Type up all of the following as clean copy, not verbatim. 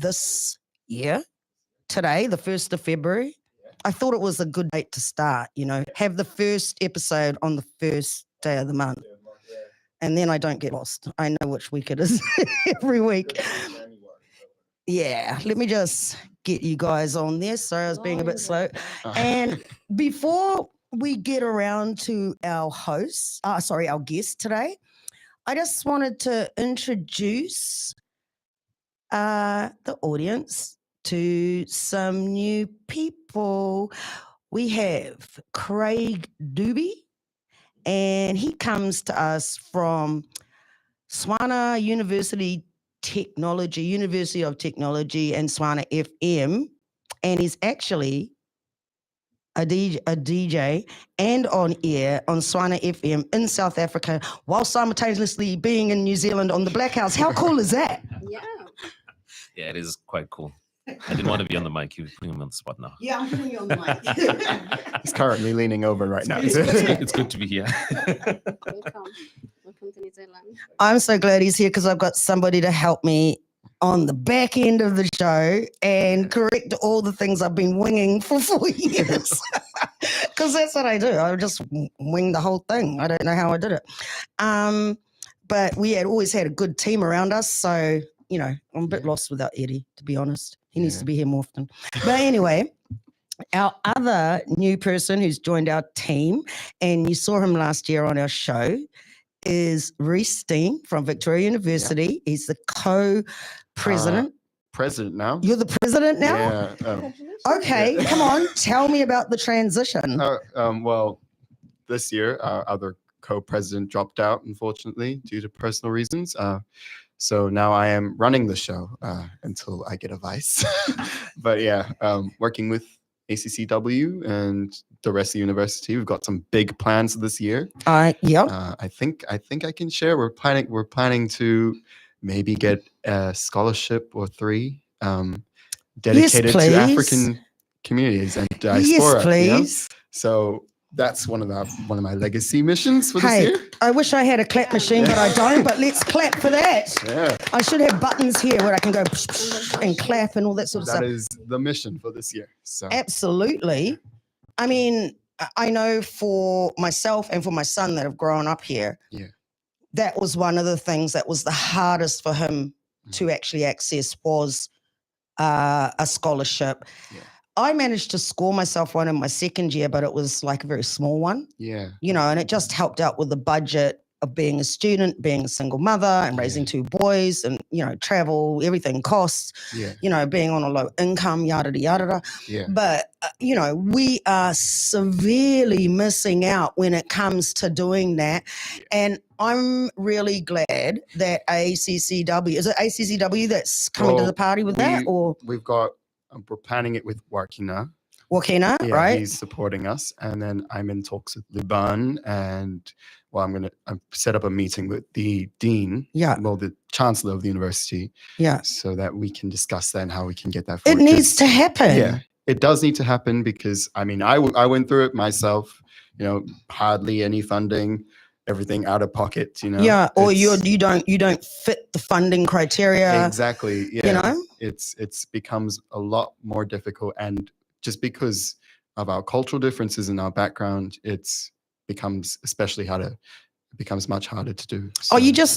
this year, today, the 1st of February. I thought it was a good date to start, have the first episode on the first day of the month. And then I don't get lost. I know which week it is every week. Yeah, let me just get you guys on there. Sorry, I was being a bit slow. And before we get around to our our guest today, I just wanted to introduce the audience to some new people. We have Craig Doobie, and he comes to us from Swana University of Technology and Swana FM, and he's actually a DJ and on air on Swana FM in South Africa while simultaneously being in New Zealand on the Blackhouse. How cool is that? Yeah, it is quite cool. I didn't want to be on the mic. You're putting me on the spot now. Yeah, I'm putting you on the mic. He's currently leaning over right now. It's good to be here. Welcome to New Zealand. I'm so glad he's here because I've got somebody to help me on the back end of the show and correct all the things I've been winging for 4 years. Because that's what I do. I just wing the whole thing. I don't know how I did it. But we had always had a good team around us. So, I'm a bit lost without Eddie, to be honest. He needs to be here more often. But anyway, our other new person who's joined our team, and you saw him last year on our show, is Reese Steen from Victoria University. Yeah. He's the co-president. President now. You're the president now? Yeah. Okay, come on. Tell me about the transition. Well, this year, our other co-president dropped out, unfortunately, due to personal reasons. So now I am running the show until I get a vice. But yeah, working with ACCW and the rest of the university, we've got some big plans this year. Yeah. I think I can share. We're planning to maybe get a scholarship or 3 dedicated to African communities and diaspora. Yes, please. So that's one of my legacy missions for this year. I wish I had a clap machine, but I don't. But let's clap for that. Yeah. I should have buttons here where I can go and clap and all that sort of stuff. That is the mission for this year. So absolutely. I mean, I know for myself and for my son that have grown up here, that was one of the things that was the hardest for him to actually access was a scholarship. Yeah. I managed to score myself one in my second year, but it was like a very small one. Yeah. And it just helped out with the budget of being a student, being a single mother and raising 2 boys and, travel, everything costs, being on a low income, yada, yada, yada. Yeah. But, we are severely missing out when it comes to doing that. Yeah. And I'm really glad that ACCW, is it ACCW that's coming to the party with that? Or we're planning it with Wakina, right? He's supporting us, and then I'm in talks with Liban, and I'm set up a meeting with the dean, the chancellor of the university, so that we can discuss then how we can get that forward. It needs to happen. Yeah, it does need to happen because I went through it myself. Hardly any funding. Everything out of pocket, Yeah, or you don't fit the funding criteria. Exactly. Yeah. It's becomes a lot more difficult, and just because of our cultural differences in our background, it becomes much harder to do. So.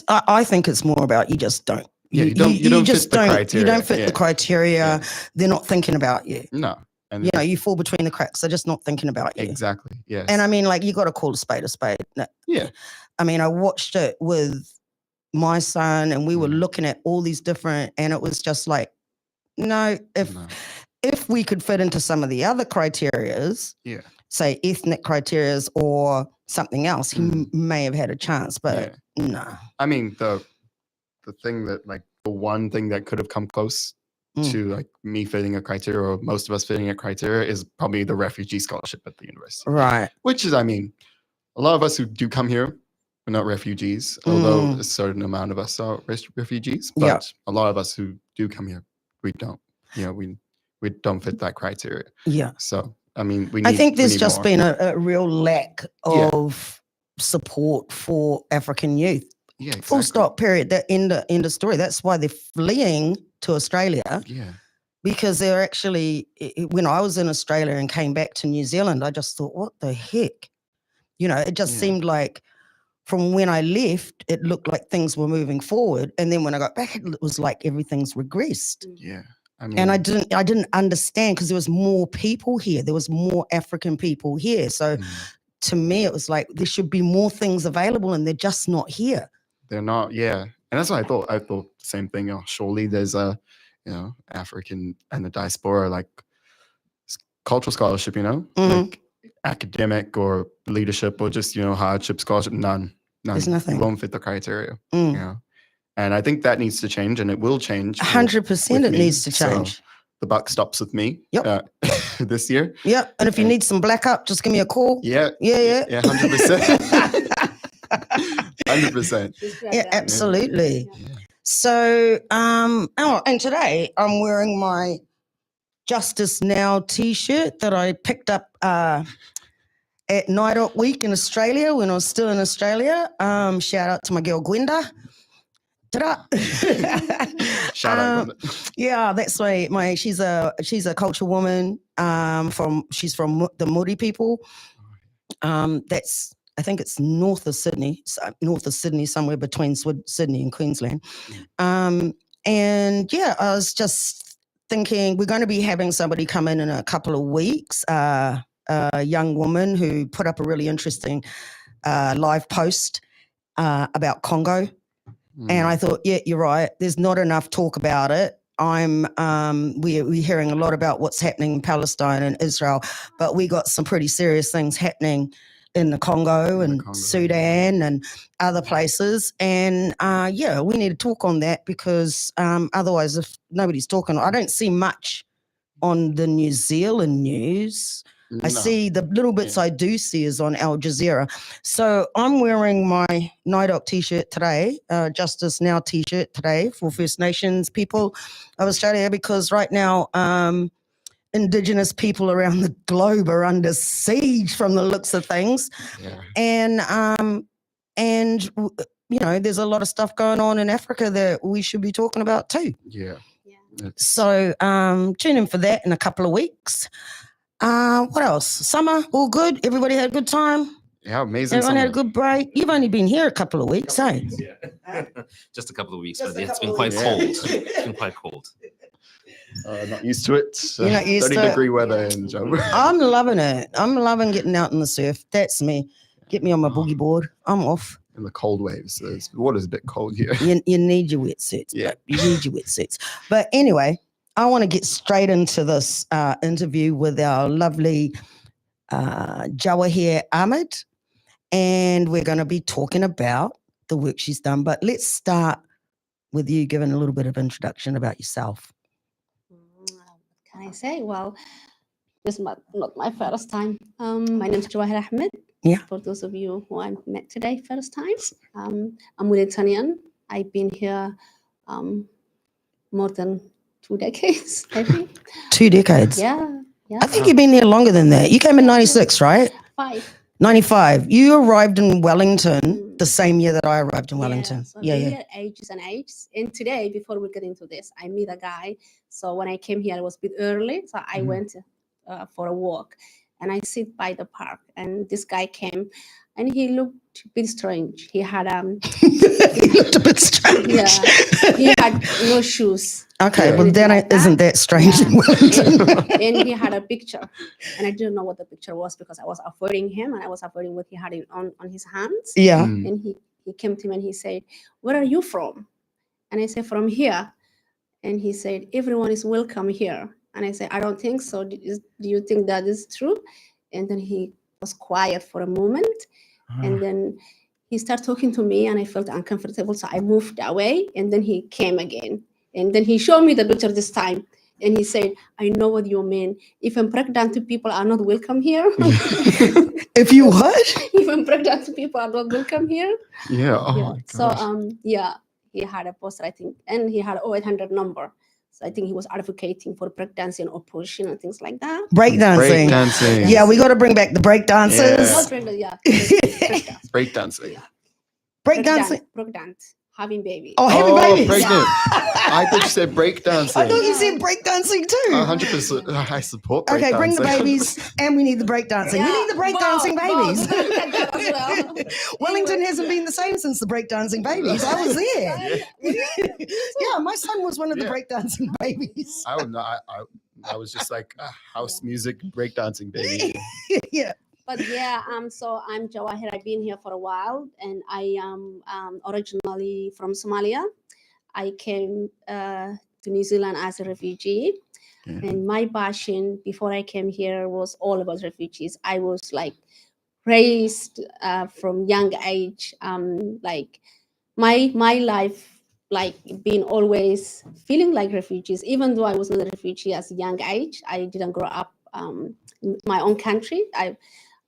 I think it's more about you just don't. You don't fit the criteria. You don't fit the criteria. Yeah. They're not thinking about you. No. And you fall between the cracks. They're just not thinking about you. Exactly. Yes. And I mean, you got to call a spade a spade. Yeah. I mean, I watched it with my son, and we were looking at all these different, and it was just like, if we could fit into some of the other criterias, say ethnic criterias or something else, he may have had a chance. But no. I mean, the thing that the one thing that could have come close to me fitting a criteria, or most of us fitting a criteria, is probably the refugee scholarship at the university. Right. Which is, a lot of us who do come here are not refugees, although a certain amount of us are refugees. But a lot of us who do come here, we don't. We don't fit that criteria. Yeah. So, I think there's just more. Been a real lack of support for African youth. Yeah, exactly. Full stop, period. That end of story. That's why they're fleeing to Australia. Yeah. Because they're actually, when I was in Australia and came back to New Zealand, I just thought, what the heck? It just seemed like from when I left, it looked like things were moving forward. And then when I got back, it was like everything's regressed. Yeah. And I didn't understand because there was more people here. There was more African people here. So to me, it was like there should be more things available and they're just not here. They're not, yeah. And that's what I thought. I thought the same thing. Surely there's a, African and the diaspora, like cultural scholarship, like academic or leadership or just, hardship scholarship. None. There's nothing. It won't fit the criteria, And I think that needs to change, and it will change. 100% it needs to change. So the buck stops with me this year. Yep. And if you need some black up, just give me a call. Yeah. Yeah, 100%. 100%. Yeah, absolutely. Yeah. So, and today I'm wearing my Justice Now t-shirt that I picked up at Night Out Week in Australia when I was still in Australia. Shout out to my girl Gwenda. Ta-da. Shout out Gwenda. Yeah, that's why she's a culture woman. She's from the Māori people. I think it's north of Sydney, somewhere between Sydney and Queensland. And yeah, I was just thinking we're going to be having somebody come in a couple of weeks, a young woman who put up a really interesting live post about Congo. And I thought, yeah, you're right. There's not enough talk about it. We're hearing a lot about what's happening in Palestine and Israel, but we got some pretty serious things happening in the Congo and Sudan and other places. And we need to talk on that because otherwise if nobody's talking, I don't see much on the New Zealand news. No. I see the little bits I do see is on Al Jazeera. So I'm wearing my Night Out t-shirt today, Justice Now t-shirt today for First Nations people of Australia, because right now Indigenous people around the globe are under siege from the looks of things. Yeah. And there's a lot of stuff going on in Africa that we should be talking about too. Yeah. So tune in for that in a couple of weeks. What else? Summer, all good? Everybody had a good time? Yeah, amazing. Everyone had a good break? You've only been here a couple of weeks, eh? Yeah. Just a couple of weeks, but it's been quite cold. It's been quite cold. Not used to it. You're not used to 30-degree weather in Joburg. I'm loving it. I'm loving getting out in the surf. That's me. Get me on my boogie board. I'm off. And the cold waves. The water's a bit cold here. You need your wetsuits. Yeah. You need your wetsuits. But anyway, I want to get straight into this interview with our lovely Jawahir Ahmed. And we're going to be talking about the work she's done. But let's start with you giving a little bit of introduction about yourself. Can I say? Well, this is not my first time. My name is Jawahir Ahmed. Yeah. For those of you who I met today, first time. I'm Mauritanian. I've been here more than 2 decades, I think. 2 decades? Yeah. I think you've been here longer than that. You came in 96, right? 95. You arrived in Wellington the same year that I arrived in Wellington. So yeah. Ages and ages. And today, before we get into this, I meet a guy. So when I came here, it was a bit early. So I went for a walk and I sit by the park. And this guy came and he looked a bit strange. He had he looked a bit strange. Yeah. He had no shoes. Okay, well then isn't that strange in Wellington? And he had a picture. And I didn't know what the picture was because I was avoiding him and I was avoiding what he had on his hands. Yeah. And he came to me and he said, "Where are you from?" And I said, "From here." And he said, "Everyone is welcome here." And I said, "I don't think so. Do you think that is true?" And then he was quiet for a moment. And then he started talking to me and I felt uncomfortable. So I moved away and then he came again. And then he showed me the picture this time. And he said, "I know what you mean. If I'm pregnant, people are not welcome here." If you what? If I'm pregnant, people are not welcome here. Yeah. Oh yeah. my gosh. So he had a poster, I think, and he had an 0800 number. So I think he was advocating for pregnancy and abortion and things like that. Breakdancing. Yeah, we got to bring back the breakdancers. Yeah. Breakdancing. Breakdancing. Breakdance, having babies. Oh, having babies. pregnant. I thought you said breakdancing. I thought you said breakdancing too. 100%. I support breakdancing. Okay, bring the babies, and we need the breakdancing. We need the breakdancing babies. Both. We can get that as well. Wellington Anyway. hasn't been the same since the breakdancing babies. I was there. Yeah, my son was one of the Yeah. breakdancing babies. I would not. I was just like house music breakdancing baby. Yeah. But yeah, so I'm Jawahir. I've been here for a while, and I am originally from Somalia. I came to New Zealand as a refugee, and my passion before I came here was all about refugees. I was like raised from young age, like my life, like being always feeling like refugees. Even though I was not a refugee as a young age, I didn't grow up in my own country.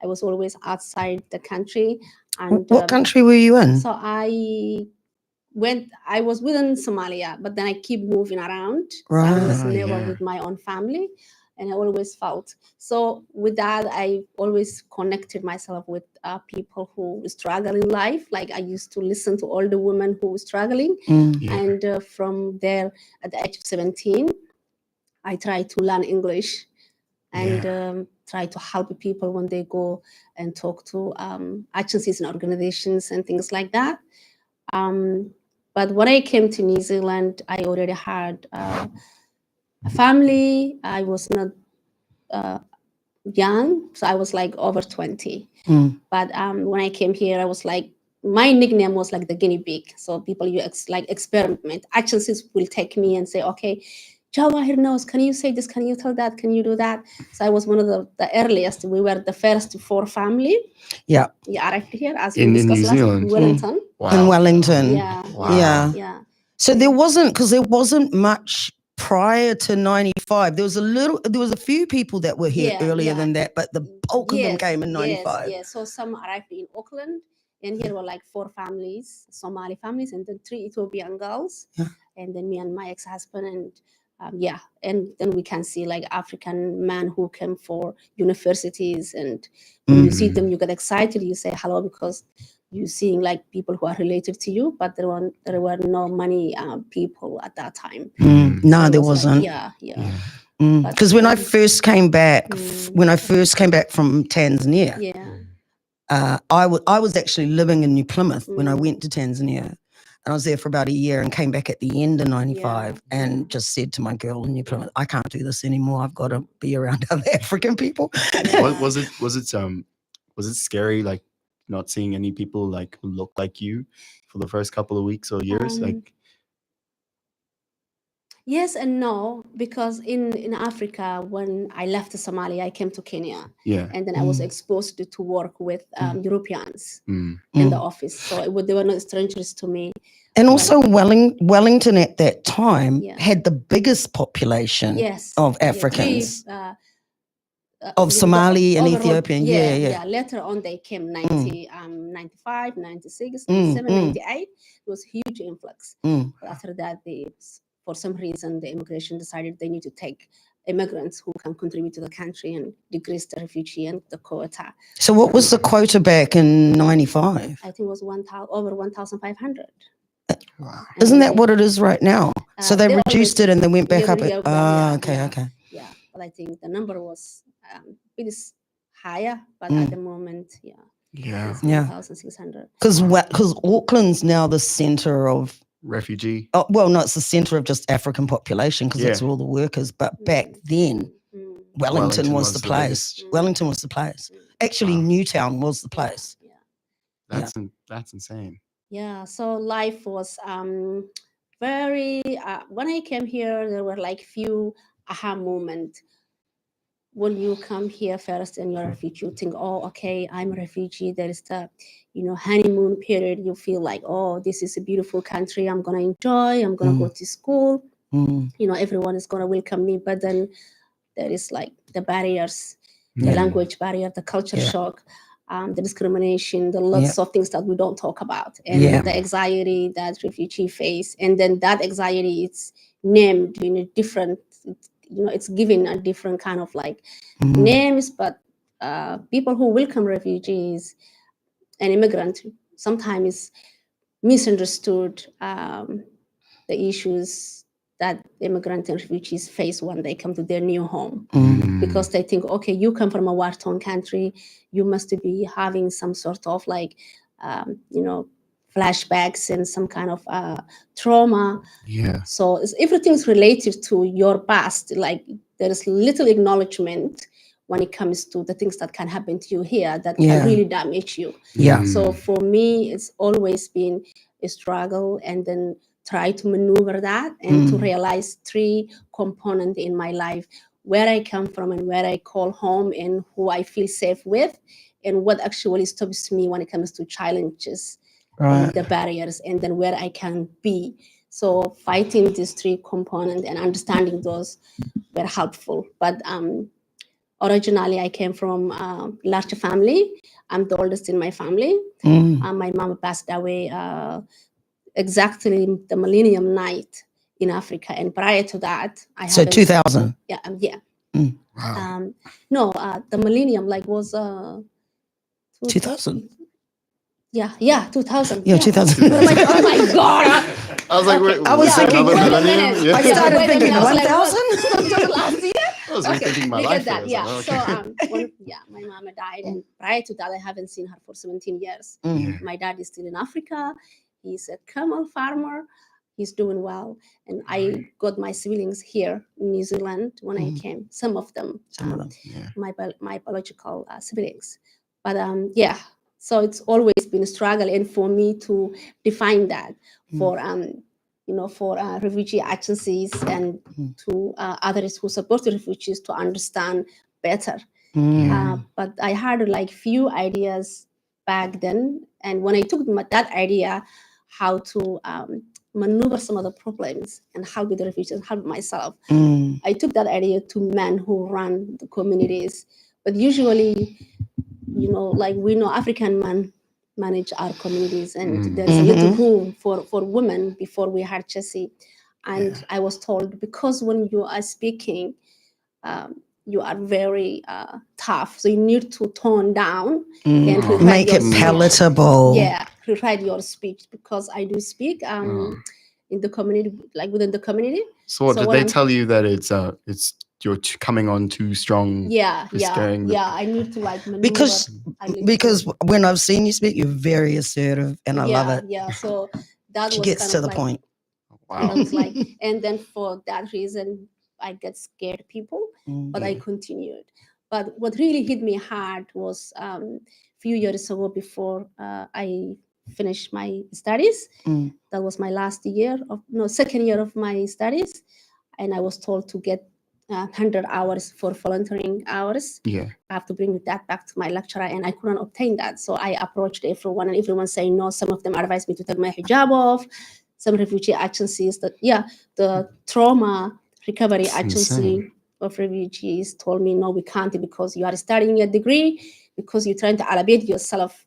I was always outside the country. And What country were you in? So I was within Somalia, but then I keep moving around. So I was Right. never with my own family, and I always felt. So with that, I always connected myself with people who struggle in life. Like I used to listen to all the women who were struggling. And from there, at the age of 17, I tried to learn English and try to help people when they go and talk to agencies and organizations and things like that. But when I came to New Zealand, I already had a family. I was not young, so I was like over 20. But when I came here, I was like, my nickname was like the guinea pig. So people like experiment. Agencies will take me and say, okay, Jawahir knows, can you say this? Can you tell that? Can you do that? So I was one of the earliest. We were the first 4 family. Yeah. Yeah, arrived here as In we discussed New last Zealand? Wellington. In Wellington. Yeah. Wow. Yeah. Yeah. So there wasn't much prior to 95. There was a few people that were here earlier than that, but the bulk of them came in 95. Yes. So some arrived in Auckland, and here were like 4 families, Somali families, and then 3 Ethiopian girls, and then me and my ex-husband, and and then we can see like African men who came for universities, and when you see them, you get excited, you say hello because you're seeing like people who are related to you, but there were no many people at that time. No, So it there was like, wasn't. Because when I first came back, from Tanzania, I was actually living in New Plymouth when I went to Tanzania. And I was there for about a year and came back at the end of 95 and just said to my girl in New Plymouth, I can't do this anymore. I've got to be around other African people. Was it scary, like not seeing any people like who look like you for the first couple of weeks or years? Like yes and no, because in Africa, when I left Somalia, I came to Kenya. And then I was exposed to work with Europeans in the office. So they were not strangers to me. And also Wellington at that time had the biggest population of Africans. Of Somali and Ethiopian. Yeah. Later on, they came 95, 96, 97, 98. It was a huge influx. But after that, for some reason, the immigration decided they need to take immigrants who can contribute to the country and decrease the refugee and the quota. So what was the quota back in 95? I think it was over 1,500. Wow. Isn't that what it is right now? So they reduced it and then went back up. Okay. Yeah, but I think the number was it is higher, but at the moment, it's 1,600. Because Auckland's now the center of refugee. Oh, well, no, it's the center of just African population because it's all the workers. But back then, Wellington was the place. Wellington was the place. Actually, Newtown was the place. That's insane. Yeah, so life was very. When I came here, there were like few aha moments. When you come here first and you're a refugee, you think, oh, okay, I'm a refugee. There is the, honeymoon period. You feel like, oh, this is a beautiful country. I'm gonna enjoy. I'm gonna go to school. Everyone is gonna welcome me. But then there is like the barriers, the language barrier, the culture shock, the discrimination, the lots of things that we don't talk about, and the anxiety that refugee face. And then that anxiety is named in a different. It's given a different kind of like names, but people who welcome refugees and immigrants sometimes misunderstood the issues that immigrants and refugees face when they come to their new home. Because they think, okay, you come from a war-torn country, you must be having some sort of like, flashbacks and some kind of trauma. Yeah. So everything's related to your past. Like there is little acknowledgement when it comes to the things that can happen to you here that can really damage you. Yeah. So for me, it's always been a struggle, and then try to maneuver that and to realize 3 components in my life: where I come from and where I call home and who I feel safe with, and what actually stops me when it comes to challenges and the barriers, and then where I can be. So fighting these 3 components and understanding those were helpful. But originally I came from a large family. I'm the oldest in my family. My mom passed away exactly the millennium night in Africa, and prior to that, I So haven't- 2000. Yeah, yeah. Wow. No, the millennium like was 2000. Yeah, 2000. Yeah, 2000. Oh my God. I was like, Okay. wait, I was thinking- another Wait a millennium? minute. Yeah. I started wait a thinking minute. I was like, 1000. what? Last year? I was rethinking my you life. get that, here. I yeah. was like, okay. So my mama died, and prior to that, I haven't seen her for 17 years. My dad is still in Africa. He's a camel farmer. He's doing well, and I got my siblings here in New Zealand when I came. Some of them, Yeah. my biological siblings. But so it's always been a struggle, and for me to define that for for refugee agencies and to others who support the refugees to understand better. But I had like few ideas back then, and when I took that idea, how to maneuver some of the problems and help with the refugees and help myself, I took that idea to men who run the communities. But usually, like we know, African men manage our communities, and there's a little room for women before we had Jessie. And I was told, because when you are speaking, you are very tough, so you need to tone down and rewrite Make your it speech. palatable. Yeah, rewrite your speech, because I do speak in the community, like within the community. So what, did when they I'm- tell you that it's you're coming on too strong? Yeah, scaring the- I need to like maneuver. Because I need because to- when I've seen you speak, you're very assertive, and I love it. Yeah, so that She was gets kind to of the like, point. and I Wow. was like, and then for that reason, I get scared people, but I continued. But what really hit me hard was a few years ago, before I finished my studies. That was my second year of my studies, and I was told to get 100 hours for volunteering hours. Yeah. I have to bring that back to my lecturer, and I couldn't obtain that. So I approached everyone, and everyone saying no. Some of them advised me to take my hijab off. Some refugee agencies the trauma recovery agency insane. of refugees told me, no, we can't, because you are studying a degree, because you're trying to elevate yourself.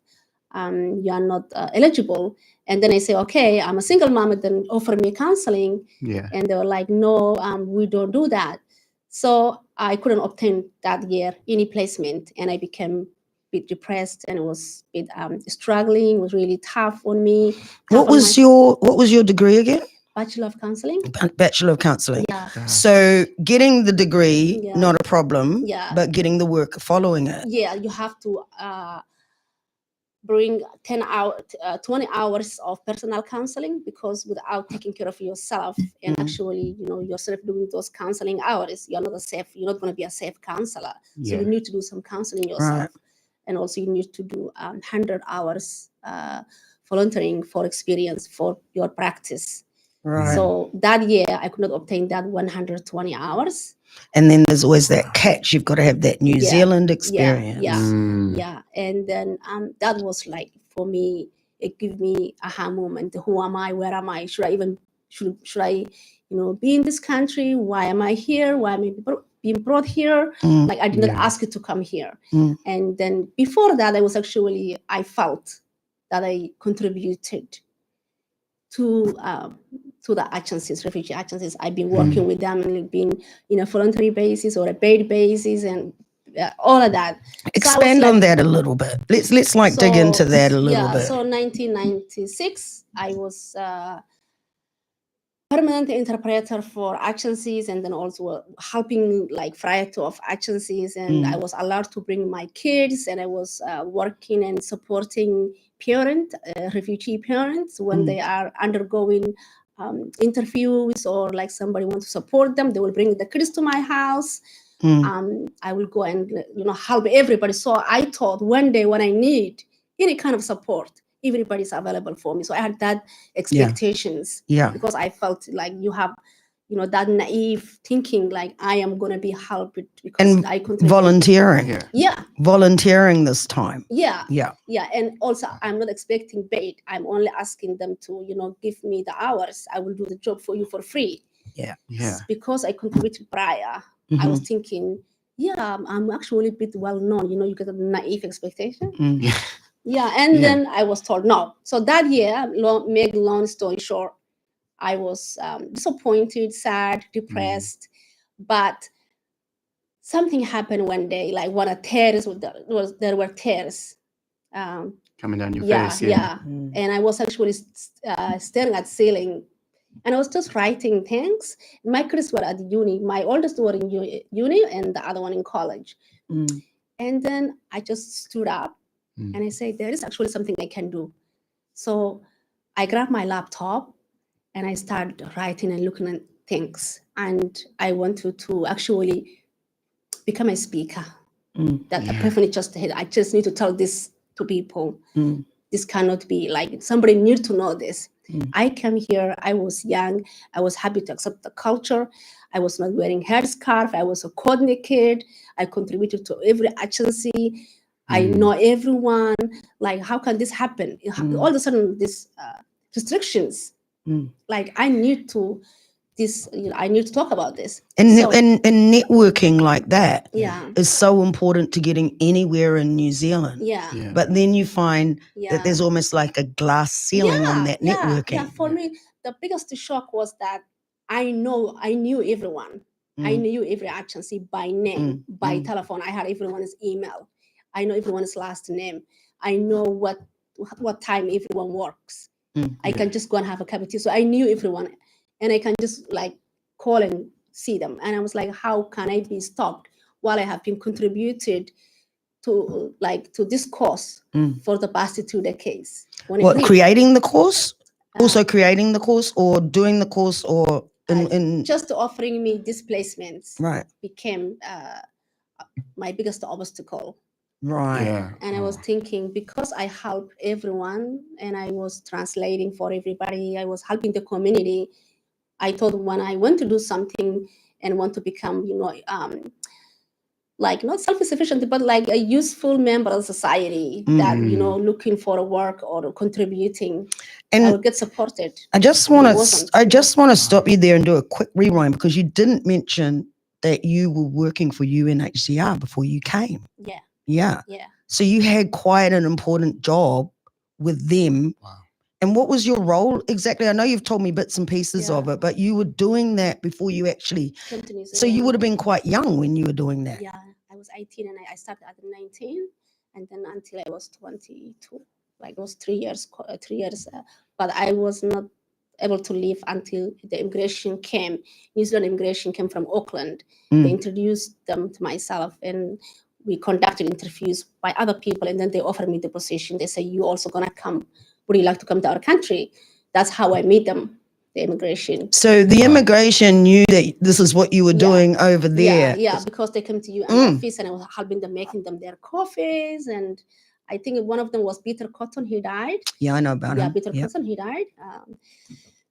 You are not eligible. And then I say, okay, I'm a single mom, and then offer me counseling. Yeah. And they were like, no, we don't do that. So I couldn't obtain that year any placement, and I became a bit depressed, and it was a bit struggling. It was really tough on me. What was your degree again? Bachelor of Counseling? Bachelor of Counseling. Yeah. So getting the degree, Yeah. not a problem. Yeah. But getting the work following it. Yeah, you have to bring 20 hours of personal counseling, because without taking care of yourself and actually, yourself doing those counseling hours, you're not going to be a safe counselor. So you need to do some counseling yourself. Right. And also you need to do 100 hours volunteering for experience for your practice. Right. So that year I could not obtain that 120 hours. And then there's always that catch. You've got to have that New Yeah. Zealand experience. Yeah. And then that was like, for me, it gave me aha moment. Who am I? Where am I? Should I be in this country? Why am I here? Why am I being brought here? Like, I did not ask you to come here. And then before that, I felt that I contributed to the agencies, refugee agencies. I've been working with them, and been in a voluntary basis or a paid basis, and all of that. Expand on that a little bit. Let's like dig into that a little bit. So 1996, I was permanent interpreter for agencies, and then also helping like variety of agencies. And I was allowed to bring my kids, and I was working and supporting refugee parents when they are undergoing interviews, or like somebody wants to support them, they will bring the kids to my house. I will go and help everybody. So I thought one day when I need any kind of support, everybody's available for me. So I had that expectations, because I felt like you have, that naive thinking, like I am going to be helped because and I contribute. Volunteering. Volunteering this time. And also I'm not expecting paid. I'm only asking them to, give me the hours. I will do the job for you for free. Because I contributed prior. I was thinking, I'm actually a bit well known. You get a naive expectation. And then I was told no. So that year, make long story short, I was disappointed, sad, depressed. But something happened one day, like when there were tears coming down your face. And I was actually staring at ceiling. And I was just writing things. My kids were at uni. My oldest were in uni and the other one in college. And then I just stood up and I said, there is actually something I can do. So I grabbed my laptop and I started writing and looking at things. And I wanted to actually become a speaker. That epiphany just hit. I just need to tell this to people. This cannot be like, somebody needs to know this. I came here, I was young, I was happy to accept the culture. I was not wearing headscarf, I was a code naked, I contributed to every agency, I know everyone. Like, how can this happen? All of a sudden, these restrictions, like I need to talk about this. And networking like that is so important to getting anywhere in New Zealand. But then you find that there's almost like a glass ceiling on that networking. For me, the biggest shock was that I knew everyone. I knew every agency by name, by telephone. I had everyone's email. I know everyone's last name. I know what time everyone works. I can just go and have a cup of tea. So I knew everyone. And I can just like call and see them. And I was like, how can I be stopped while I have been contributed to this course for the past 2 decades? Creating the course? Also creating the course or doing the course or just offering me displacements became my biggest obstacle. And I was thinking, because I helped everyone and I was translating for everybody, I was helping the community. I thought when I want to do something and want to become, like not self-sufficient, but like a useful member of society that, looking for a work or contributing, and I would get supported. I just want to stop you there and do a quick rewind, because you didn't mention that you were working for UNHCR before you came. Yeah. So you had quite an important job with them. Wow. And what was your role exactly? I know you've told me bits and pieces of it, but you were doing that before you actually. So you would have been quite young when you were doing that. Yeah, I was 18 and I started at 19, and then until I was 22, like it was 3 years. But I was not able to leave until the immigration came. New Zealand immigration came from Auckland. They introduced them to myself, and we conducted interviews by other people, and then they offered me the position. They say, you also gonna come. Would you like to come to our country? That's how I met them, the immigration. So the immigration knew that this is what you were doing over there. Yeah, because they came to UN office and I was helping them, making them their coffees. And I think one of them was Peter Cotton, he died. Yeah, I know about him. Yeah, Peter Cotton, he died.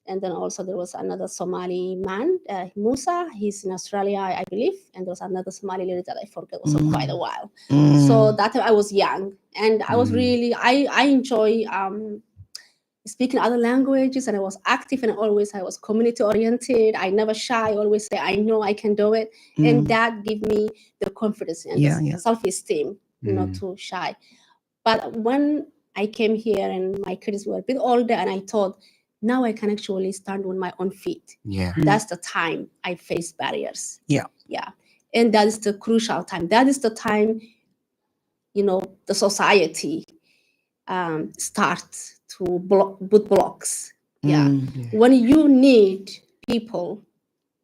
And then also there was another Somali man, Musa, he's in Australia, I believe. And there was another Somali lady that I forget also quite a while. So that time I was young and I was really, I enjoy speaking other languages, and I was active, and I was community oriented. I never shy. I always say, I know I can do it. And that gave me the confidence and the self-esteem, not too shy. But when I came here and my kids were a bit older, and I thought, now I can actually stand on my own feet. Yeah. That's the time I faced barriers. Yeah. And that is the crucial time. That is the time, the society starts to put blocks. Yeah. When you need people,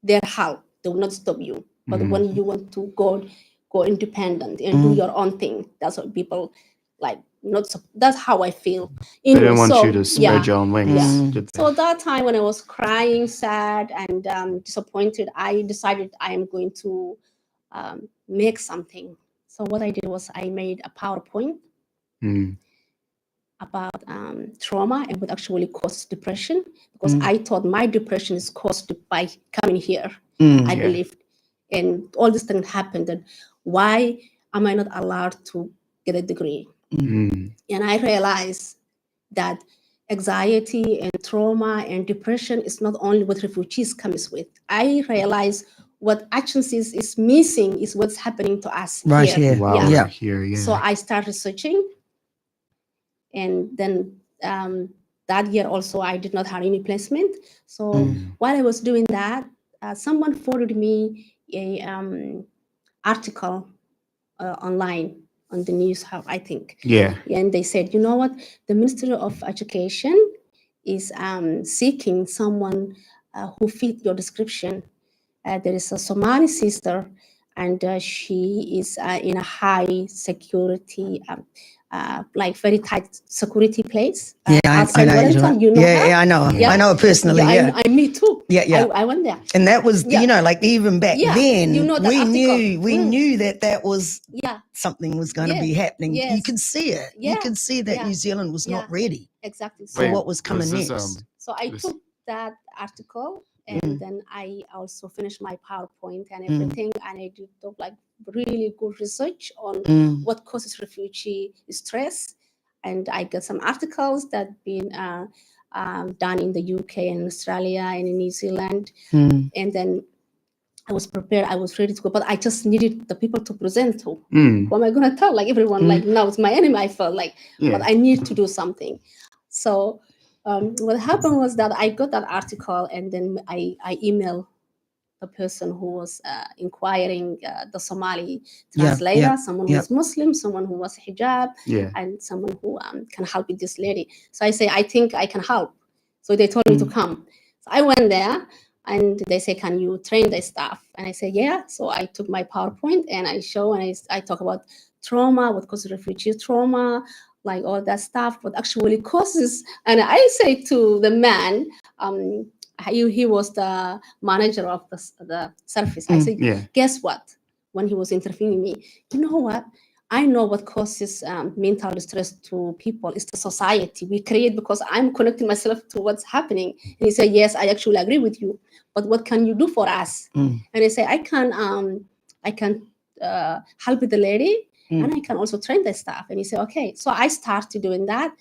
their help, they will not stop you. But when you want to go independent and do your own thing, that's what people like. That's how I feel. They don't want you to spread your own wings. Yeah. Did they? So that time when I was crying, sad, and disappointed, I decided I am going to make something. So what I did was I made a PowerPoint about trauma and what actually causes depression, because I thought my depression is caused by coming here. I believed, and all this thing happened. And why am I not allowed to get a degree? And I realized that anxiety and trauma and depression is not only what refugees comes with. I realized what actions is missing is what's happening to us Right here. here. Wow, Yeah. here, yeah. So I started researching, and then that year also I did not have any placement. So while I was doing that, someone forwarded me a article online on the news hub, I think. Yeah. And they said, you know what, the Ministry of Education is seeking someone who fit your description. There is a Somali sister, and she is in a high security, like very tight security place. Yeah, outside I know. Wellington. You know her? Yeah, I know. Yeah. I know her personally. Yeah, I me too. Yeah. I went there. And that was, Yeah. like even back Yeah, then, you know that we article. knew that was Yeah, something was going to Yes, be happening. You yes. could see it. You Yeah, could see that yeah, New Zealand was not yeah. ready exactly. for Wait, what was coming this, next. So I this- took that article, and then I also finished my PowerPoint and everything, and I did like really good research on what causes refugee stress, and I got some articles that been done in the UK and Australia and in New Zealand, and then I was prepared. I was ready to go, but I just needed the people to present to. Who am I going to tell? Like everyone, like now it's my enemy. I felt like, but I need to do something. So what happened was that I got that article, and then I emailed the person who was inquiring, the Somali translator, someone who was Muslim, someone who was hijab, and someone who can help with this lady. So I say, I think I can help. So they told me to come. So I went there, and they say, can you train the staff? And I say, yeah. So I took my PowerPoint and I show, and I talk about trauma, what causes refugee trauma, like all that stuff, what actually causes. And I say to the man, he was the manager of the service. I said, guess what? When he was interviewing me, you know what? I know what causes mental distress to people is the society we create, because I'm connecting myself to what's happening. And he said, yes, I actually agree with you. But what can you do for us? And I say, I can help with the lady, and I can also train the staff. And he said, okay. So I started doing that.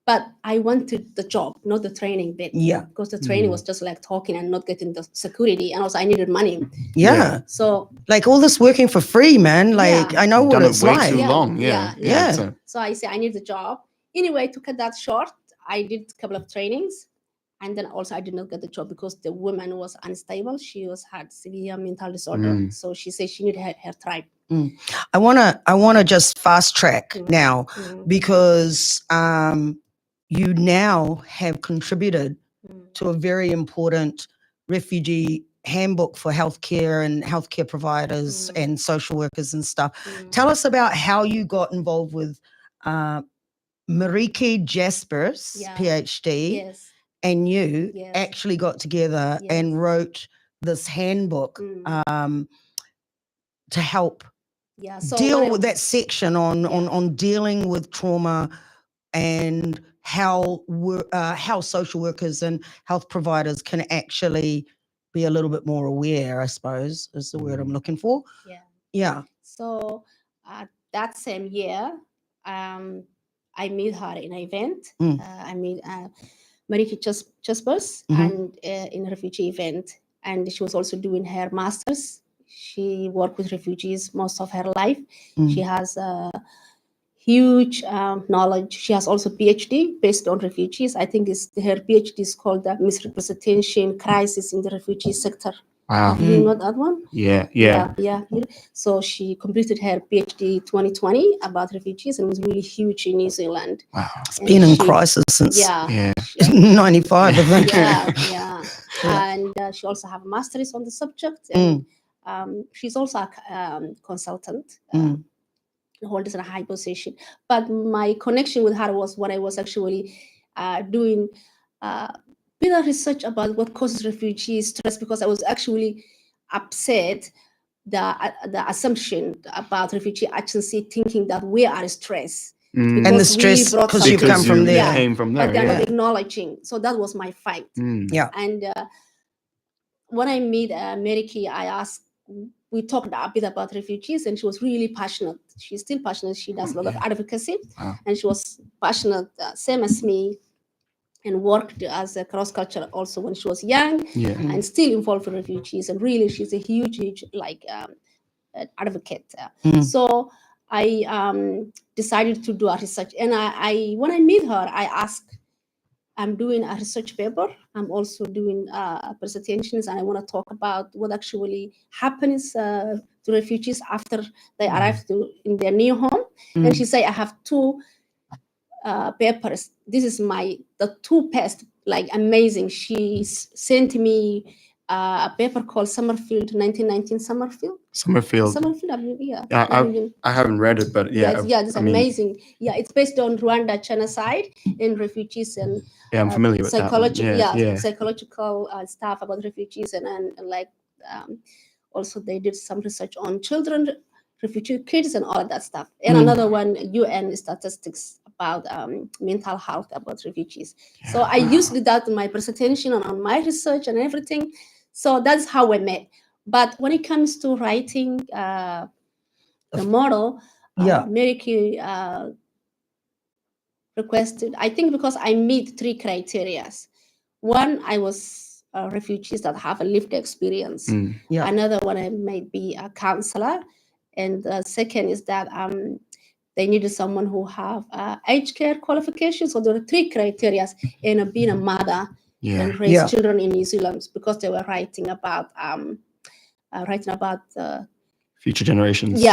But I wanted the job, not the training bit. Yeah. Because the training was just like talking and not getting the security. And also I needed money. Yeah. So like all this working for free, man. Like I know what Done it's it way like. too long. Yeah. So I say I need the job. Anyway, to cut that short, I did a couple of trainings. And then also I did not get the job because the woman was unstable. She had severe mental disorder. So she said she needed her tribe. I wanna just fast track now because you now have contributed to a very important refugee handbook for healthcare and healthcare providers and social workers and stuff. Tell us about how you got involved with Marieke Jasperse, PhD, and you actually got together and wrote this handbook to help deal with that section on dealing with trauma and how social workers and health providers can actually be a little bit more aware, I suppose, is the word I'm looking for. Yeah. So that same year, I met her in an event. I met Marieke Jasperse and in a refugee event. And she was also doing her master's. She worked with refugees most of her life. She has huge knowledge. She has also PhD based on refugees. I think her PhD is called the Misrepresentation Crisis in the Refugee Sector. Wow. Have you know that one? Yeah. Yeah. Yeah. So she completed her PhD 2020 about refugees, and it was really huge in New Zealand. Wow. It's been in crisis since Yeah. 95, I think. Yeah. And she also have a master's on the subject, and she's also a consultant. Holds a high position. But my connection with her was when I was actually doing bit of research about what causes refugee stress, because I was actually upset the assumption about refugee agency thinking that we are stressed. And the stress because you come from there. Came from there. But they're not acknowledging. So that was my fight. Yeah. And when I meet Marieke, I asked, we talked a bit about refugees, and she was really passionate. She's still passionate. She does a lot of advocacy, and she was passionate, same as me, and worked as a cross-culture also when she was young, and still involved in refugees. And really, she's a huge like advocate. So I decided to do a research, and I when I meet her, I asked, I'm doing a research paper. I'm also doing presentations, and I want to talk about what actually happens to refugees after they arrive in their new home. And she said, I have two papers. This is the two best, like amazing. She sent me a paper called Summerfield, 1919 Summerfield. I haven't read it, but it's amazing. It's based on Rwanda genocide and refugees, and I'm familiar with psychological, that psychological stuff about refugees, and like also they did some research on children, refugee kids, and all of that stuff. And another one, UN statistics about mental health about refugees. So I used that in my presentation and on my research and everything. So that's how I met. But when it comes to writing the model, Marieke requested, I think because I meet three criteria. One, I was refugees that have a lived experience. Another one, I might be a counselor. And the second is that they needed someone who have aged care qualifications. So there are three criteria, and being a mother and raise children in New Zealand, because they were writing about future generations.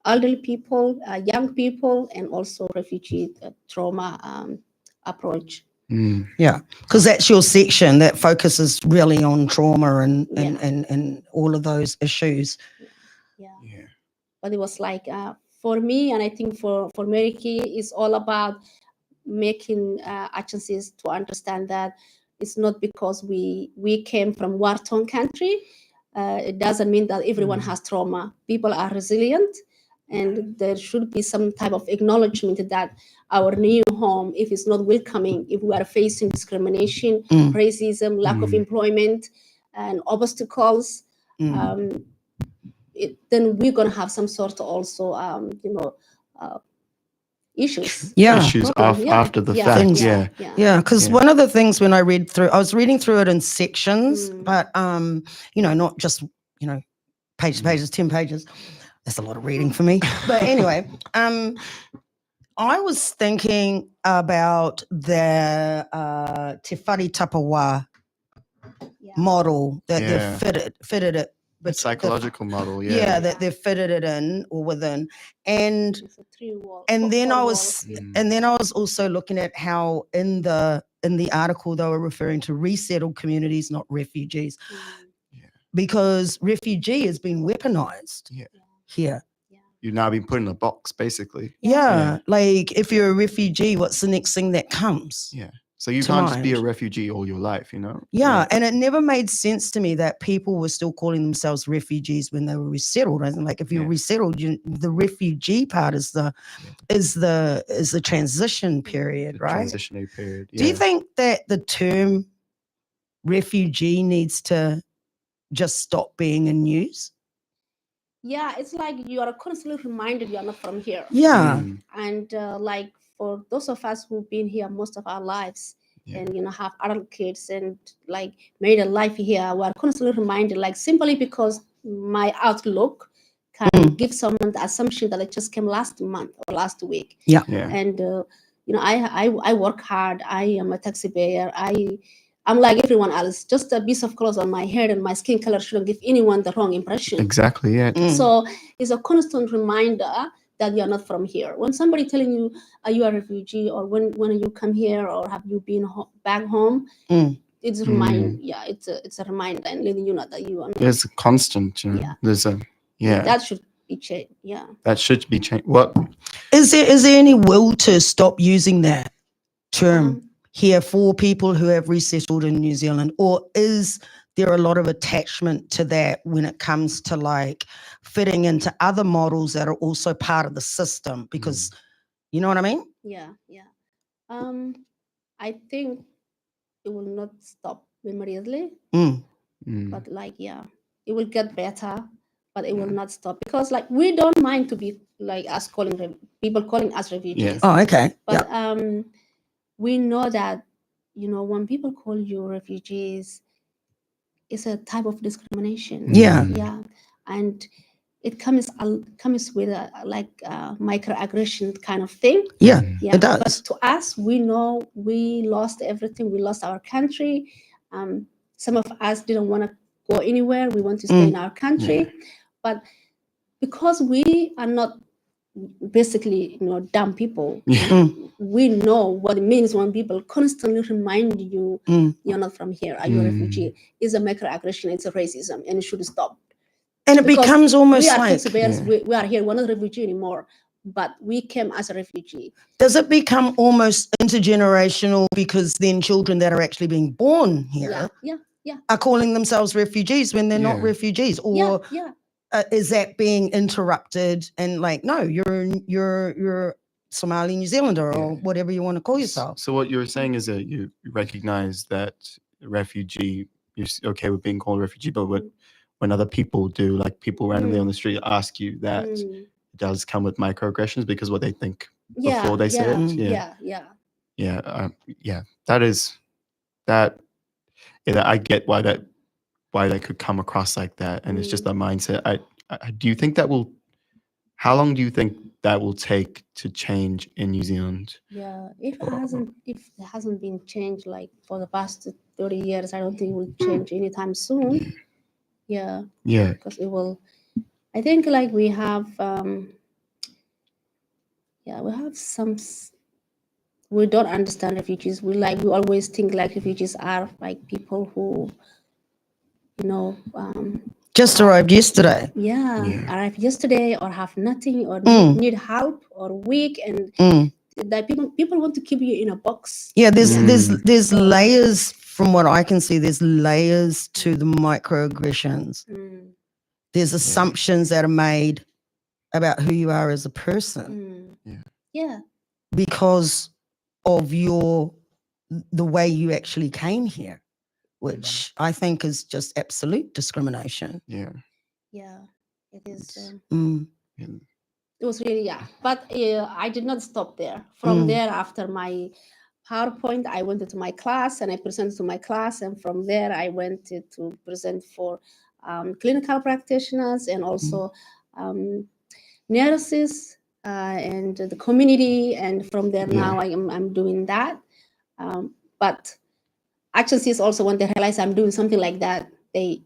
Elderly people, young people, and also refugee trauma approach. Because that's your section that focuses really on trauma and all of those issues. But it was like for me, and I think for Marieke, it's all about making agencies to understand that it's not because we came from war-torn country. It doesn't mean that everyone has trauma. People are resilient, and there should be some type of acknowledgement that our new home, if it's not welcoming, if we are facing discrimination, racism, lack of employment, and obstacles, then we're going to have some sort of also, issues. Issues after the fact. Because one of the things when I was reading through it in sections, but not just pages, 10 pages. That's a lot of reading for me. But anyway, I was thinking about the Te Whare Tapawa model that they've fitted it. But psychological model, that they've fitted it in or within, and then I was also looking at how in the article they were referring to resettled communities, not refugees, because refugee has been weaponized here. You've now been put in a box, basically. Like if you're a refugee, what's the next thing that comes? So you can't just be a refugee all your life, and it never made sense to me that people were still calling themselves refugees when they were resettled. I think, like, if you're resettled, the refugee part is the transition period, right? Transitionary period. Do you think that the term refugee needs to just stop being in news? It's like you are constantly reminded you are not from here. And like for those of us who've been here most of our lives, and have adult kids and like made a life here, we're constantly reminded, like, simply because my outlook can give someone the assumption that I just came last month or last week. And I work hard. I am a taxi payer. I I'm like everyone else. Just a piece of clothes on my head and my skin color shouldn't give anyone the wrong impression. Exactly. Yeah. Mm. So it's a constant reminder that you're not from here. When somebody telling you, are you a refugee, or when you come here, or have you been back home, Mm. it's a it's a reminder and letting you know that you are not. There's a constant. You know, Yeah. There's a That should be changed. Yeah. That should be changed. What? Is there any will to stop using that term here for people who have resettled in New Zealand, or is there a lot of attachment to that when it comes to like fitting into other models that are also part of the system? Because you know what I mean? Yeah. I think it will not stop immediately, Mm. but like it will get better, but it will not stop, because like we don't mind to be like us people calling us refugees. Oh, okay. But we know that, you know, when people call you refugees, it's a type of discrimination. Yeah. And it comes with a microaggression kind of thing. Yeah, it does. But to us, we know we lost everything. We lost our country. Some of us didn't want to go anywhere. We want to stay in our country. But because we are not basically, you know, dumb people, we know what it means when people constantly remind you you're not from here, are you a refugee? It's a microaggression, it's a racism, and it should stop. And it Because becomes almost we are like, taxpayers, we are here, we're not refugee anymore, but we came as a refugee. does it become almost intergenerational, because then children that are actually being born here are calling themselves refugees when they're not refugees? Or is that being interrupted and like, no, you're Somali New Zealander or whatever you want to call yourself? So what you're saying is that you recognize that refugee, you're okay with being called a refugee, but when other people do, like people randomly on the street ask you, that it does come with microaggressions because what they think before they say it. I get why that could come across like that, and it's just a mindset. Do you think how long do you think that will take to change in New Zealand? If it hasn't been changed like for the past 30 years, I don't think it will change anytime soon. Because it will, I think, like we have some, we don't understand refugees. We always think like refugees are like people who, you know, just arrived yesterday. Arrived yesterday, or have nothing, or need help, or weak, and that people want to keep you in a box. There's layers. From what I can see, there's layers to the microaggressions. There's assumptions that are made about who you are as a person. Because of the way you actually came here, which I think is just absolute discrimination. It is. It was really, but I did not stop there. From there, after my PowerPoint, I went into my class and I presented to my class, and from there I went to present for clinical practitioners and also nurses and the community, and from there now I'm doing that. But agencies is also, when they realize I'm doing something like that, they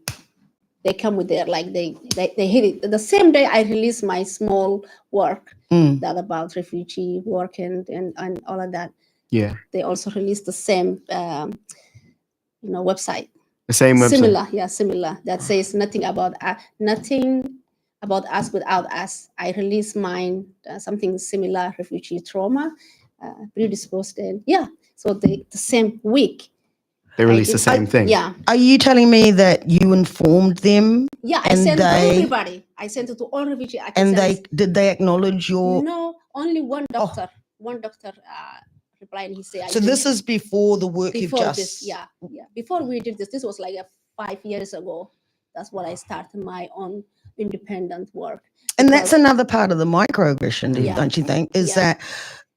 come with their, like they hit it. The same day I release my small work that about refugee work and all of that. They also released the same website. The same website. Similar. That says nothing about us without us. I released mine, something similar, refugee trauma, predisposed, and so the same week. They released the same thing. Are you telling me that you informed them? I sent it to everybody. I sent it to all refugee. And did they acknowledge your? No, only one doctor. One doctor replied. He said. So this is before the work you've just. This, before we did this. This was like 5 years ago. That's when I started my own independent work. And that's another part of the microaggression, don't you think? Is that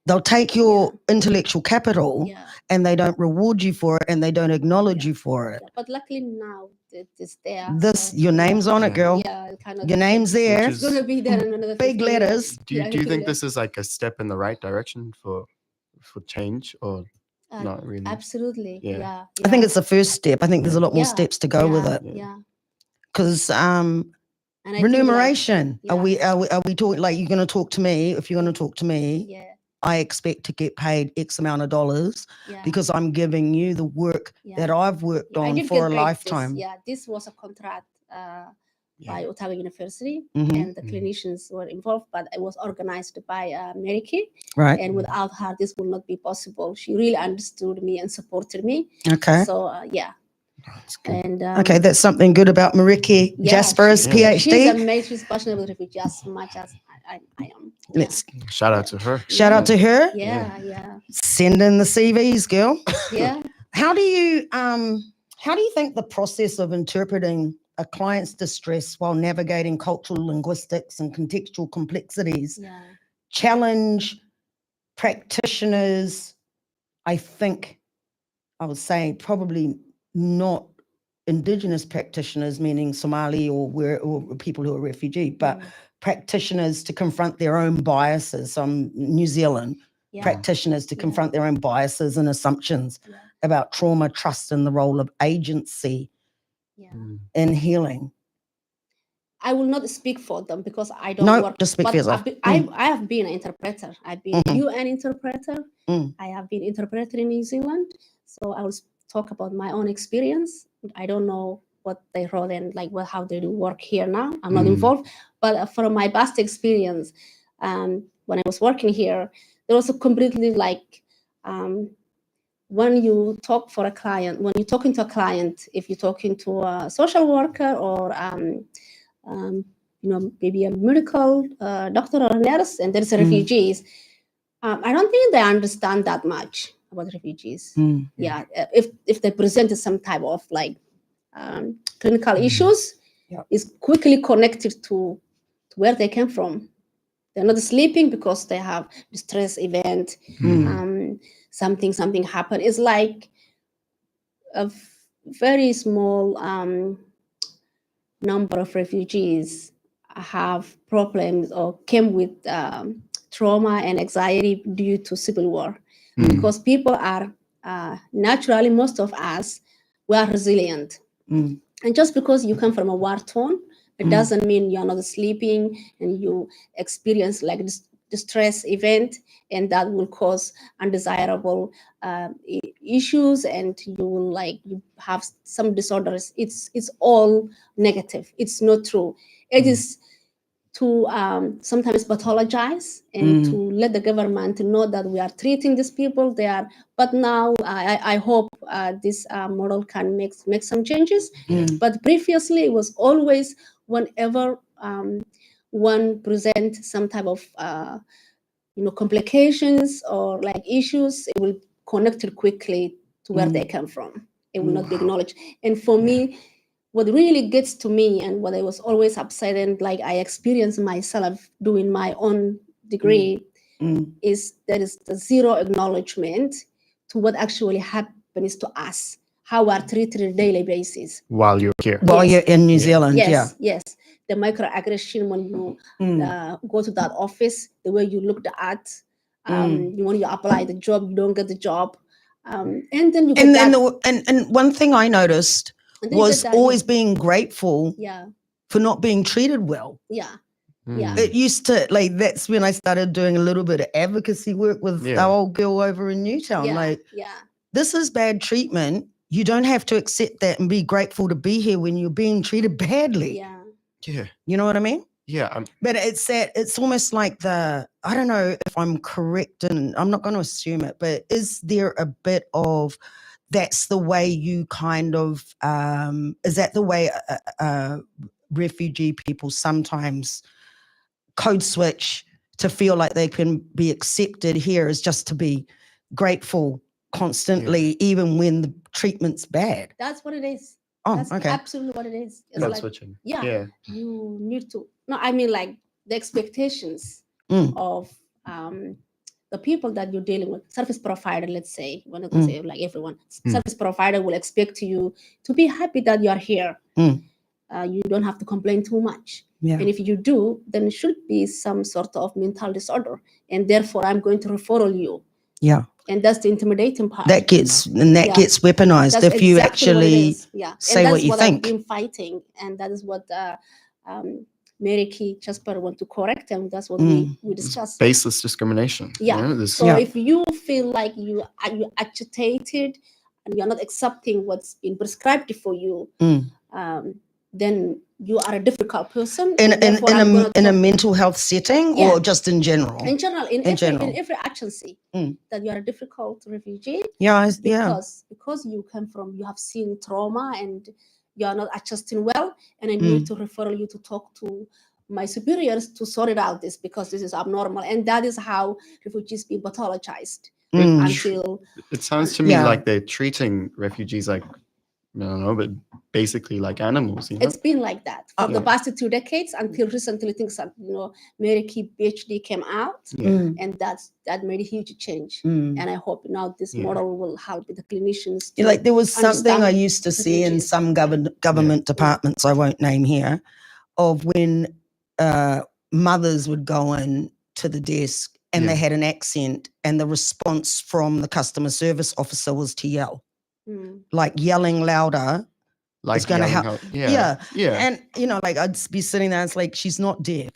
they'll take your intellectual capital and they don't reward you for it and they don't acknowledge you for it. But luckily now it's there. Your name's on it, girl. Your name's there. It's going to be there in another big letters. Do you think this is like a step in the right direction for change, or? not really. Absolutely. Yeah. Yeah. I think it's the first step. I think there's a lot more Yeah, steps to go with it. Yeah. Because And I think, like, remuneration. yeah. Are we talking like you're going to talk to me? If you're going to talk to me, Yeah. I expect to get paid X amount of dollars Yeah. because I'm giving you the work that I've worked I on did for get a paid lifetime. this was a contract by Yeah. Otago University, Mhm. and the clinicians were involved, but it was organized by Marieke. Right. And without her, this would not be possible. She really understood me and supported me. Okay. So yeah. That's good. And Okay, that's something good about Marieke Jasperse, PhD. She's amazing. She's passionate about refugees as much as I am. Yeah. Let's Shout out to her. shout out to her. Yeah. Send in the CVs, girl. Yeah. How do you think the process of interpreting a client's distress while navigating cultural linguistics and contextual complexities challenge practitioners? I think I would say probably not Indigenous practitioners, meaning Somali or people who are refugee, but practitioners to confront their own biases. New Zealand practitioners to confront their own biases and assumptions about trauma, trust, and the role of agency in healing. I will not speak for them because I don't work. Just speak for yourself. I have been an interpreter. I've been UN interpreter. I have been interpreter in New Zealand. So I will talk about my own experience. I don't know what they wrote and how they do work here now. I'm not involved. But from my past experience, when I was working here, there was a completely when you talk for a client, when you're talking to a client, if you're talking to a social worker or maybe a medical doctor or a nurse, and there's refugees. I don't think they understand that much about refugees. Yeah, if they presented some type of clinical issues, is quickly connected to where they came from. They're not sleeping because they have distress event. Something happened. It's like a very small number of refugees have problems or came with trauma and anxiety due to civil war, because people are naturally, most of us, we are resilient. And just because you come from a war zone, it doesn't mean you're not sleeping and you experience distress event, and that will cause undesirable issues, and you will you have some disorders. It's all negative. It's not true. It is to sometimes pathologize and to let the government know that we are treating these people. But now I hope this model can make some changes. But previously it was always whenever one present some type of complications or issues, it will connect it quickly to where they come from. It will not be acknowledged. And for me, what really gets to me and what I was always upset and I experienced myself doing my own degree is there is the zero acknowledgement to what actually happens to us, how we are treated on a daily basis. While you're here. While you're in New Zealand, yes. The microaggression when you go to that office, the way you looked at, when you apply the job, you don't get the job. And then you get and one thing I noticed was always being grateful for not being treated well. It used to that's when I started doing a little bit of advocacy work with our old girl over in Newtown. This is bad treatment. You don't have to accept that and be grateful to be here when you're being treated badly. You know what I mean? But it's almost like I don't know if I'm correct, and I'm not going to assume it, but is there a bit of that's the way you kind of is that the way refugee people sometimes code switch to feel like they can be accepted here, is just to be grateful constantly even when the treatment's bad? That's what it is. That's absolutely what it is. It's Code switching. You need to the expectations of the people that you're dealing with. Service provider, let's say, when I say everyone, service provider will expect you to be happy that you are here. You don't have to complain too much. And if you do, then it should be some sort of mental disorder, and therefore I'm going to refer you And that's the intimidating part. That gets Yeah. gets weaponized That's if you exactly what it actually is. Yeah. say and what that's you what think. I've been fighting, and that is what Marieke Jasperse want to correct, and that's what we It's discussed. baseless discrimination. Yeah. You know, this, So if you feel like you agitated and you're not accepting what's been prescribed for you, then you are a difficult person. In and therefore I'm gonna a talk- mental health setting, Yeah. or just in general? in general, in every agency, Mm. that you are a difficult refugee. Yeah, Because you come from, you have seen trauma and you are not adjusting well, and I need to refer you to talk to my superiors to sort it out, this, because this is abnormal. And that is how refugees be pathologized until it sounds to me like they're treating refugees like, I don't know, but basically like animals. You know? It's been like that for the past 2 decades until recently. Things that, Marieke PhD came out, and that made a huge change. And I hope now this model will help the clinicians. Like there was something I understand used to see in refugees. some government departments, I won't name here, of when mothers would go in to the desk and they had an accent, and the response from the customer service officer was to yell. Like yelling louder is going to help. Yeah. And, like I'd be sitting there, it's like, she's not deaf.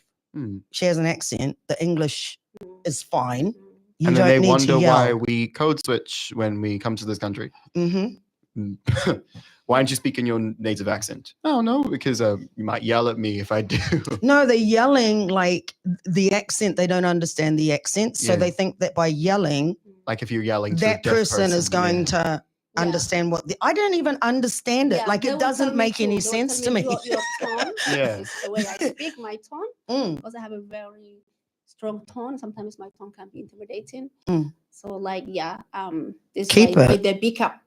She has an accent. The English is fine. You and then don't they need wonder to yell. why we code switch when we come to this country. Why don't you speak in your native accent? Oh, no, because you might yell at me if I do. No, they're yelling like the accent. They don't understand the accent. So they think that by yelling, like if you're yelling, that to a deaf person is going to understand what I don't even understand it. Like it doesn't make any sense to me. Your tone is the way I speak, my tone, because I have a very strong tone. Sometimes my tone can be intimidating. So like, this Keep way it. they pick up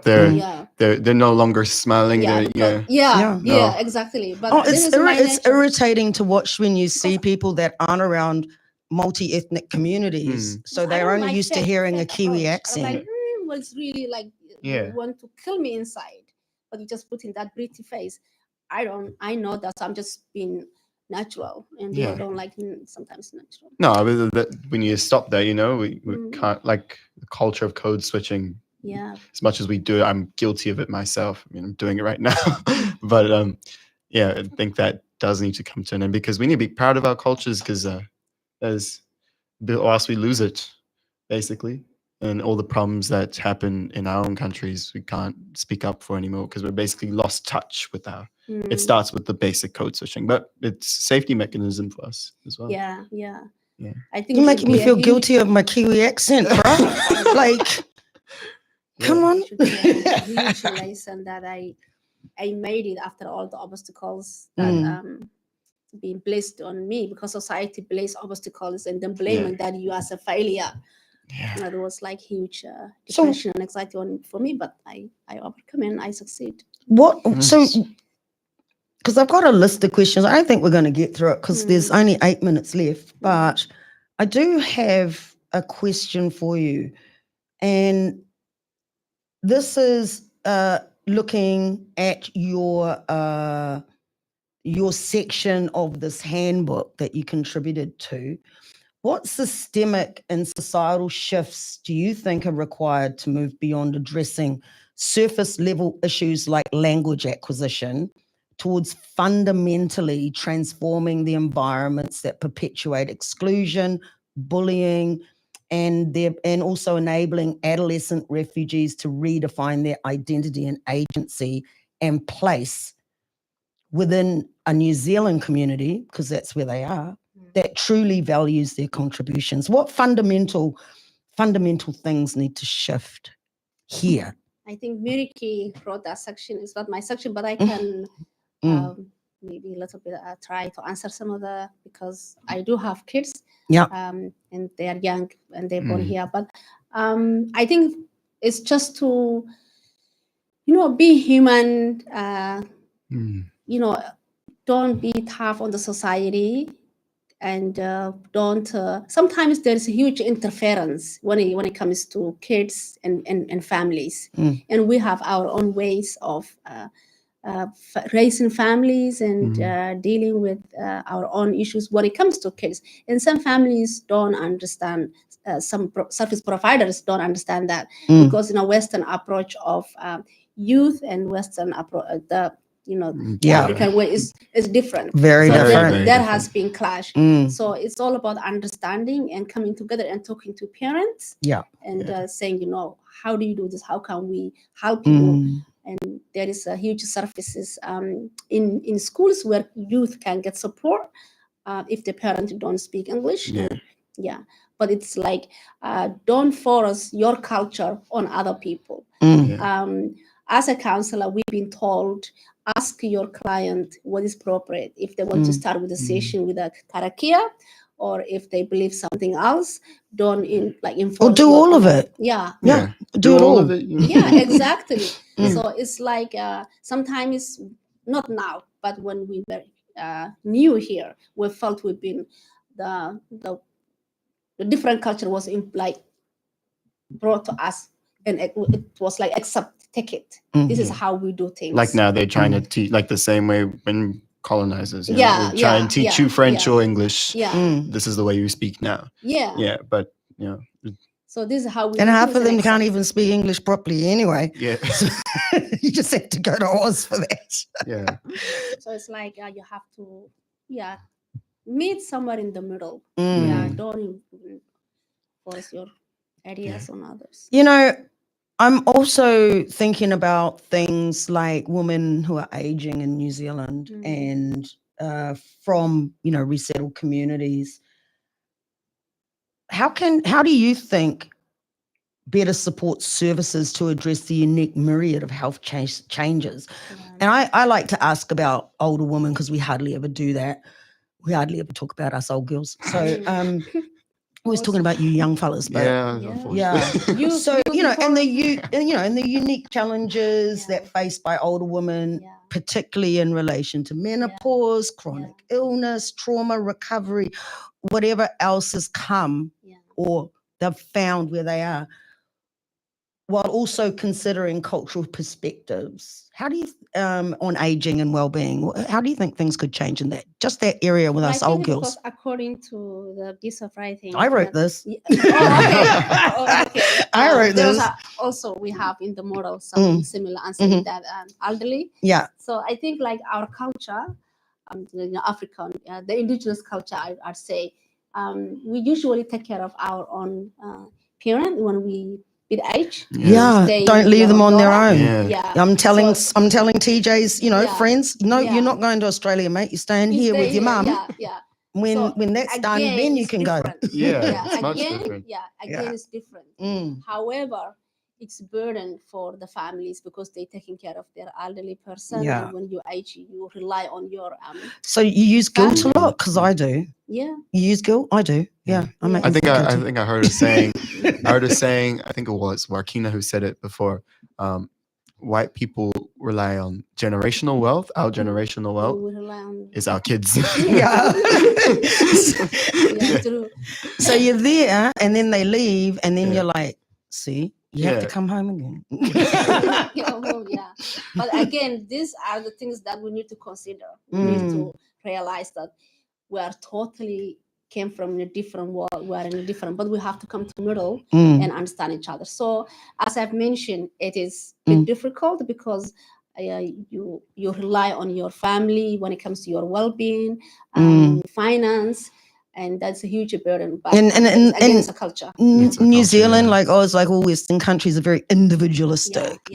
they're no longer smiling. Exactly. But it's irritating to watch when you see people that aren't around multi-ethnic communities. So they're only used to hearing a Kiwi accent. I'm like, well, it's really like you want to kill me inside, but you just put in that pretty face. I know that I'm just being natural, and people don't like sometimes natural. No, but when you stop there, we can't, like the culture of code switching. Yeah. As much as we do it, I'm guilty of it myself. I mean, I'm doing it right now. But I think that does need to come to an end, because we need to be proud of our cultures, because or else we lose it, basically. And all the problems that happen in our own countries, we can't speak up for anymore, because we're basically lost touch with our. It starts with the basic code switching, but it's a safety mechanism for us as well. Yeah. I think you're making me feel guilty of my Kiwi accent, bro. Like, come on. It should be a huge lesson that I made it after all the obstacles that being placed on me, because society placed obstacles and then blaming that you as a failure. It was like huge depression and anxiety for me, but I overcome and I succeed. So, because I've got a list of questions. I don't think we're going to get through it because there's only 8 minutes left, but I do have a question for you. And this is looking at your section of this handbook that you contributed to. What systemic and societal shifts do you think are required to move beyond addressing surface level issues like language acquisition towards fundamentally transforming the environments that perpetuate exclusion, bullying, and also enabling adolescent refugees to redefine their identity and agency and place within a New Zealand community, because that's where they are, that truly values their contributions? What fundamental things need to shift here? I think Marieke wrote that section. It's not my section, but I can maybe a little bit try to answer some of because I do have kids. And they are young and they're born here. But I think it's just to, be human. Don't be tough on the society, and don't. Sometimes there is a huge interference when it comes to kids and families, and we have our own ways of raising families and dealing with our own issues when it comes to kids. And some families don't understand, some service providers don't understand that, because in a Western approach of youth and Western approach, the African way is different. Very so different. There has been clash. So it's all about understanding and coming together and talking to parents. And saying, how do you do this? How can we help you? And there is a huge services in schools where youth can get support if the parents don't speak English. But it's like, don't force your culture on other people. As a counselor, we've been told, ask your client what is appropriate. If they want to start with a session with a karakia, or if they believe something else, don't enforce. Or do all of it. Do all of it. Exactly. So it's like sometimes it's not now, but when we were new here, we felt we've been the different culture was brought to us, and it was like, accept, take it. This is how we do things. Like now they're trying to teach like the same way when colonizers, they try and teach you French or English. This is the way you speak now. But so this is how we. And half of them can't even speak English properly anyway. So you just have to go to Oz for that. So it's like you have to meet somewhere in the middle. Don't force your ideas on others. I'm also thinking about things like women who are aging in New Zealand and from, resettled communities. How do you think better support services to address the unique myriad of health changes? And I like to ask about older women because we hardly ever do that. We hardly ever talk about us old girls. So always talking about you young fellas, but so and the unique challenges that faced by older women, particularly in relation to menopause, chronic illness, trauma, recovery, whatever else has come or they've found where they are, while also considering cultural perspectives. How do you on aging and well-being, how do you think things could change in that area with us old girls? According to the piece of writing, I wrote this. I wrote this. Also, we have in the model something similar answering that elderly. So I think like our culture, African, the indigenous culture, I'd say, we usually take care of our own parent when we age. Don't leave them on their own. I'm telling TJ's, friends, you're not going to Australia, mate. You're staying here with your mum. When that's done, then you can go. It's much different. Again, it's different. However, it's a burden for the families because they're taking care of their elderly person. And when you age, you rely on your So you use guilt a lot? Because I do. You use guilt? I do. I think I heard a saying. I think it was Warkina who said it before. White people rely on generational wealth. Our generational wealth is our kids. True. So you're there, and then they leave, and then you're like, see, you have to come home again. But again, these are the things that we need to consider. We need to realize that we are totally came from a different world. We are in a different, but we have to come to the middle and understand each other. So as I've mentioned, it is a bit difficult because you rely on your family when it comes to your well-being, finance, and that's a huge burden. But again, it's a culture. New Zealand, like all Western countries, are very individualistic.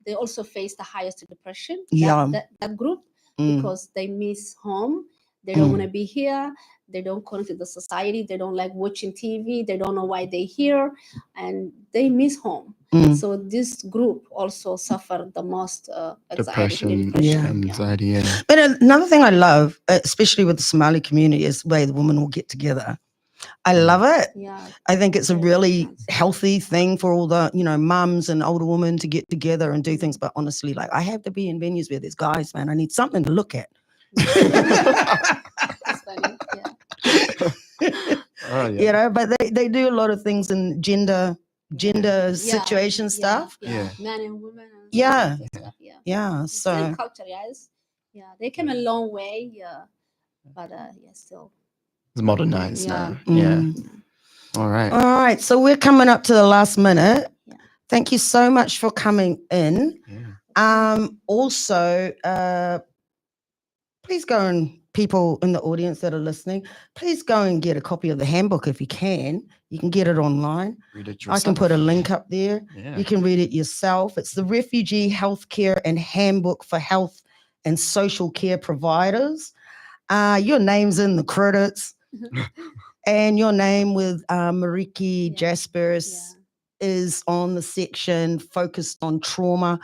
They also face the highest depression. That group because they miss home. They don't want to be here. They don't connect to the society. They don't like watching TV. They don't know why they're here, and they miss home. So this group also suffer the most depression, anxiety. But another thing I love, especially with the Somali community, is the way the women will get together. I love it. I think it's a really healthy thing for all the, mums and older women to get together and do things. But honestly, like I have to be in venues where there's guys, man. I need something to look at. That's funny. But they do a lot of things in gender situation stuff. Men and women. Yeah. stuff, yeah. Yeah. It's still So culture, yes. Yeah, they came a long way, yeah. But yeah, still. It's modernized Yeah. now. Yeah. mm. All right. All right. So we're coming up to the last minute. Yeah. Thank you so much for coming in. Yeah. Also, please go and people in the audience that are listening, please go and get a copy of the handbook if you can. You can get it online. Read it I yourself. can put a link up there. Yeah. You can read it yourself. It's the Refugee Health Care and Handbook for Health and Social Care Providers. Your name's in the credits, and your name with Marieke Yeah. Jasperse is on the section focused on trauma.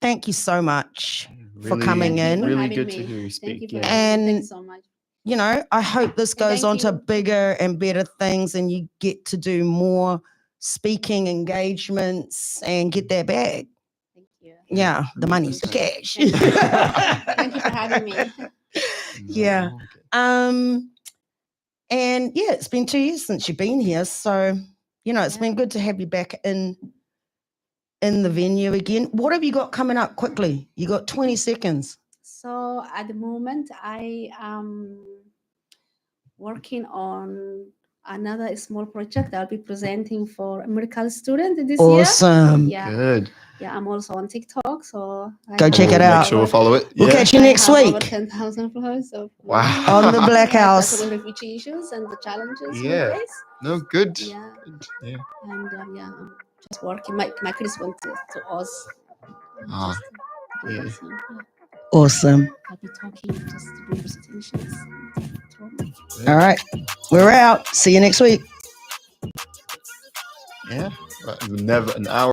Thank you so much for Really- coming Thank you in. for Really having good me. to hear you Thank you speak. for Yeah. having me. Thank And you so much. You know, I hope this goes Thank on to you. bigger and better things and you get to do more speaking engagements and get that bag. Thank you. Yeah, the money's the Thank cash. Thank you for having me. Yeah. No, okay. And yeah, it's been 2 years since you've been here. So, you know, it's Yeah. been good to have you back in the venue again. What have you got coming up quickly? You got 20 seconds. So at the moment, I am working on another small project I'll be presenting for a medical student this year. Awesome. Yeah, Good. yeah. I'm also on TikTok, so Go check it We'll out. Make sure we'll follow it. We'll Yeah. catch you I next have over week 10,000 followers. So Wow. on the Blackhouse. That's on refugee issues and the challenges Yeah. we face. No, good. Yeah. Good. Yeah. And yeah, I'm just working. My kids went to Oz. Ah, Just to do yeah. that, so, yeah. Awesome. I'll be talking just to do presentations. All right. We're out. See you next week. Yeah. But never an hour.